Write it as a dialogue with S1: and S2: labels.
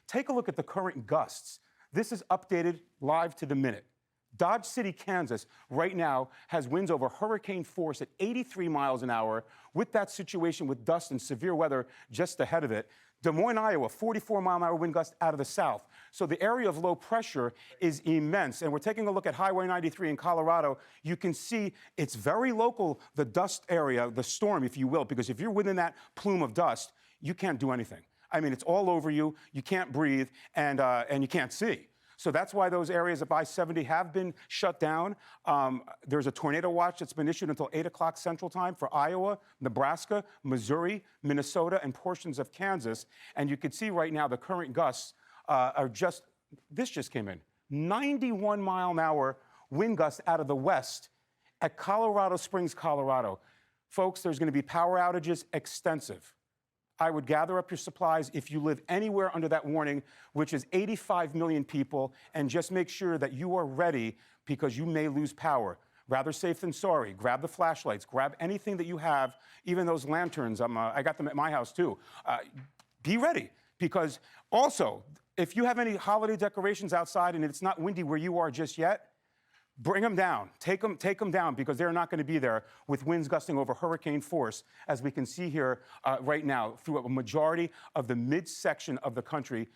S1: Take a look at the current gusts. This is updated live to the minute. Dodge City, Kansas, right now has winds over hurricane force at 83 miles an hour with that situation with dust and severe weather just ahead of it. Des Moines, Iowa, 44-mile-an-hour wind gust out of the south. So the area of low pressure is immense. And we're taking a look at Highway 93 in Colorado. You can see it's very local, the dust area, the storm, if you will, because if you're within that plume of dust, you can't do anything. I mean, it's all over you. You can't breathe, and you can't see. So that's why those areas of I-70 have been shut down. There's a tornado watch that's been issued until 8 o'clock Central Time for Iowa, Nebraska, Missouri, Minnesota, and portions of Kansas. And you can see right now the current gusts are this just came in, 91-mile-an-hour wind gusts out of the west at Colorado Springs, Colorado. Folks, there's going to be power outages, extensive. I would gather up your supplies if you live anywhere under that warning, which is 85 million people, and just make sure that you are ready because you may lose power. Rather safe than sorry. Grab the flashlights. Grab anything that you have, even those lanterns. I got them at my house, too. Be ready, because also, if you have any holiday decorations outside and it's not windy where you are just yet, bring them down. Take them down, because they're not going to be there with winds gusting over hurricane force, as we can see here right now through a majority of the midsection of the country.